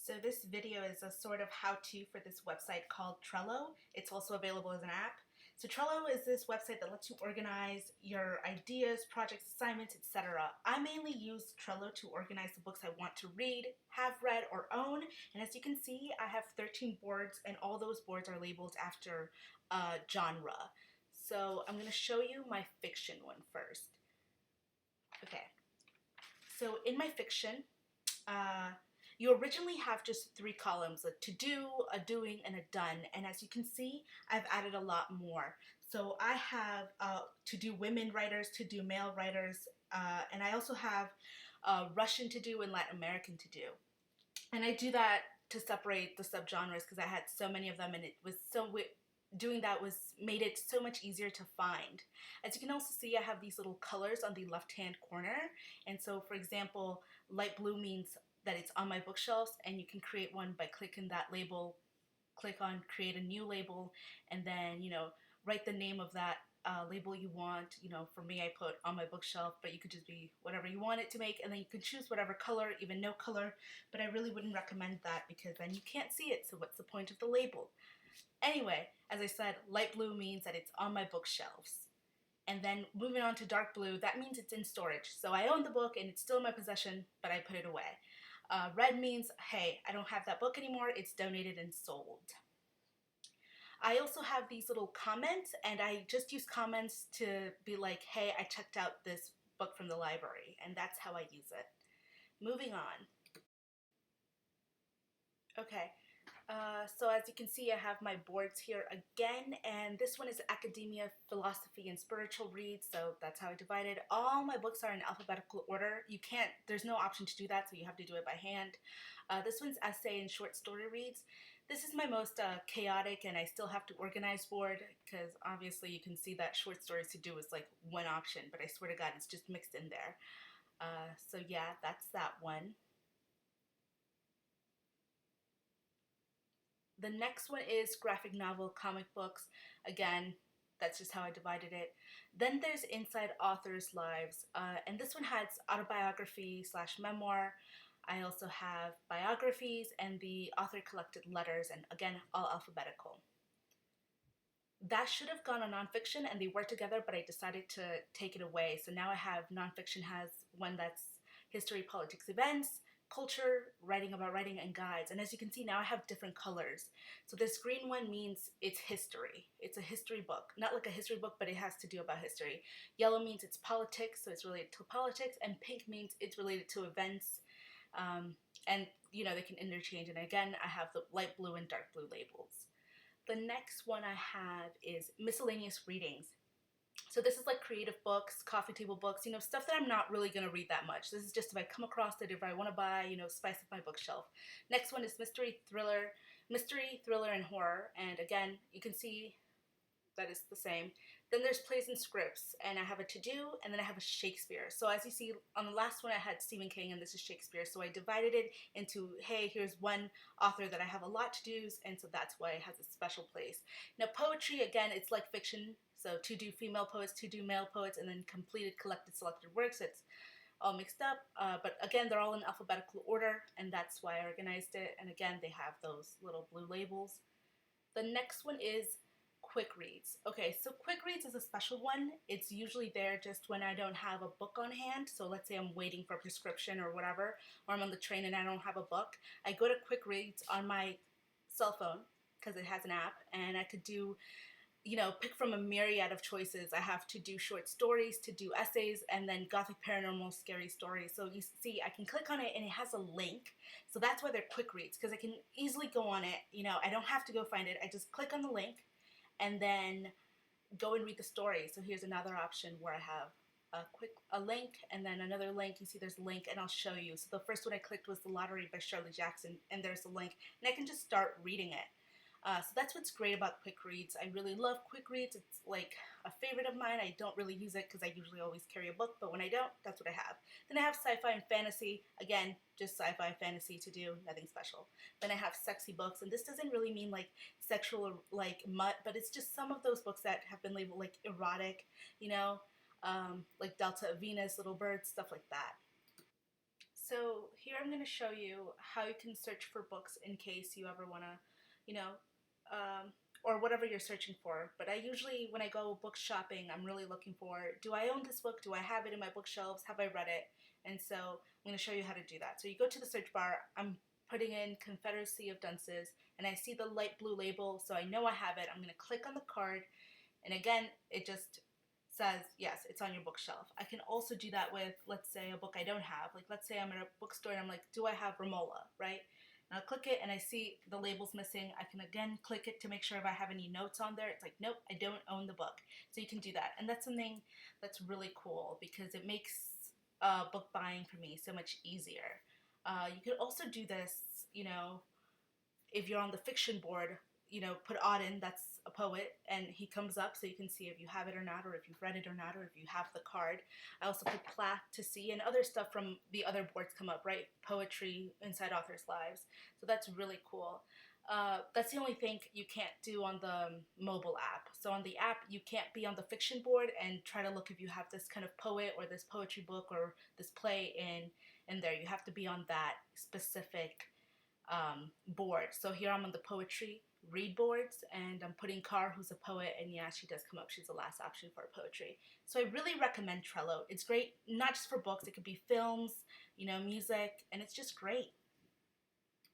So this video is a sort of how-to for this website called Trello. It's also available as an app. So Trello is this website that lets you organize your ideas, projects, assignments, etc. I mainly use Trello to organize the books I want to read, have read, or own. And as you can see, I have 13 boards, and all those boards are labeled after genre. So I'm going to show you my fiction one first. Okay, so in my fiction, you originally have just 3 columns, a to-do, a doing, and a done. And as you can see, I've added a lot more. So I have to-do women writers, to-do male writers, and I also have Russian to-do and Latin American to-do. And I do that to separate the subgenres because I had so many of them, and it was doing that made it so much easier to find. As you can also see, I have these little colors on the left-hand corner. And so, for example, light blue means that it's on my bookshelves, and you can create one by clicking that label, click on create a new label, and then, write the name of that label you want. For me, I put on my bookshelf, but you could just be whatever you want it to make, and then you can choose whatever color, even no color, but I really wouldn't recommend that because then you can't see it, so what's the point of the label? Anyway, as I said, light blue means that it's on my bookshelves. And then moving on to dark blue, that means it's in storage. So I own the book and it's still in my possession, but I put it away. Red means, hey, I don't have that book anymore, it's donated and sold. I also have these little comments, and I just use comments to be like, hey, I checked out this book from the library, and that's how I use it. Moving on. Okay, so as you can see, I have my boards here again, and this one is academia, philosophy, and spiritual reads, so that's how I divide it. All my books are in alphabetical order. There's no option to do that, so you have to do it by hand. This one's essay and short story reads. This is my most chaotic, and I still have to organize board, because obviously you can see that short stories to do is like one option, but I swear to God, it's just mixed in there. So yeah, that's that one. The next one is graphic novel, comic books. Again, that's just how I divided it. Then there's Inside Authors' Lives, and this one has autobiography / memoir. I also have biographies and the author collected letters, and again, all alphabetical. That should have gone on nonfiction, and they were together, but I decided to take it away. So now I have nonfiction has one that's history, politics, events, culture, writing about writing, and guides. And as you can see, now I have different colors. So this green one means it's history. It's a history book. Not like a history book, but it has to do about history. Yellow means it's politics, so it's related to politics. And pink means it's related to events. And, they can interchange. And again, I have the light blue and dark blue labels. The next one I have is miscellaneous readings. So this is like creative books, coffee table books, stuff that I'm not really going to read that much. This is just if I come across it, if I want to buy, spice up my bookshelf. Next one is mystery, thriller, and horror. And again, you can see that is the same. Then there's plays and scripts, and I have a to-do, and then I have a Shakespeare. So as you see, on the last one I had Stephen King, and this is Shakespeare. So I divided it into, hey, here's one author that I have a lot to-dos, and so that's why it has a special place. Now poetry, again, it's like fiction. So to-do female poets, to-do male poets, and then completed, collected, selected works. It's all mixed up, but again, they're all in alphabetical order, and that's why I organized it. And again, they have those little blue labels. The next one is quick reads. Okay, so quick reads is a special one. It's usually there just when I don't have a book on hand. So let's say I'm waiting for a prescription or whatever, or I'm on the train and I don't have a book. I go to quick reads on my cell phone because it has an app, and I could do, pick from a myriad of choices. I have to do short stories, to do essays, and then gothic, paranormal, scary stories. So you see, I can click on it and it has a link. So that's why they're quick reads, because I can easily go on it. I don't have to go find it. I just click on the link and then go and read the story. So here's another option where I have a link and then another link. You see there's a link, and I'll show you. So the first one I clicked was The Lottery by Shirley Jackson, and there's a link, and I can just start reading it. So that's what's great about quick reads. I really love quick reads. It's like a favorite of mine. I don't really use it because I usually always carry a book, but when I don't, that's what I have. Then I have sci-fi and fantasy. Again, just sci-fi fantasy to do, nothing special. Then I have sexy books, and this doesn't really mean like sexual or like mutt, but it's just some of those books that have been labeled like erotic, like Delta of Venus, Little Birds, stuff like that. So here I'm going to show you how you can search for books in case you ever want to, you know, or whatever you're searching for. But I usually, when I go book shopping, I'm really looking for, do I own this book? Do I have it in my bookshelves? Have I read it? And so I'm going to show you how to do that. So you go to the search bar, I'm putting in Confederacy of Dunces, and I see the light blue label, so I know I have it. I'm going to click on the card, and again, it just says, yes, it's on your bookshelf. I can also do that with, let's say, a book I don't have. Like, let's say I'm at a bookstore and I'm like, do I have Romola, right? And I'll click it and I see the label's missing. I can again click it to make sure if I have any notes on there. It's like, nope, I don't own the book. So you can do that. And that's something that's really cool because it makes book buying for me so much easier. You could also do this, you know, if you're on the fiction board, put Auden, that's a poet, and he comes up so you can see if you have it or not, or if you've read it or not, or if you have the card. I also put Plath to see, and other stuff from the other boards come up, right? Poetry, Inside Authors' Lives. So that's really cool. That's the only thing you can't do on the mobile app. So on the app, you can't be on the fiction board and try to look if you have this kind of poet or this poetry book or this play in there. You have to be on that specific board. So here I'm on the poetry read boards, and I'm putting Car, who's a poet, and yeah, she does come up. She's the last option for poetry. So I really recommend Trello. It's great, not just for books. It could be films, music, and it's just great.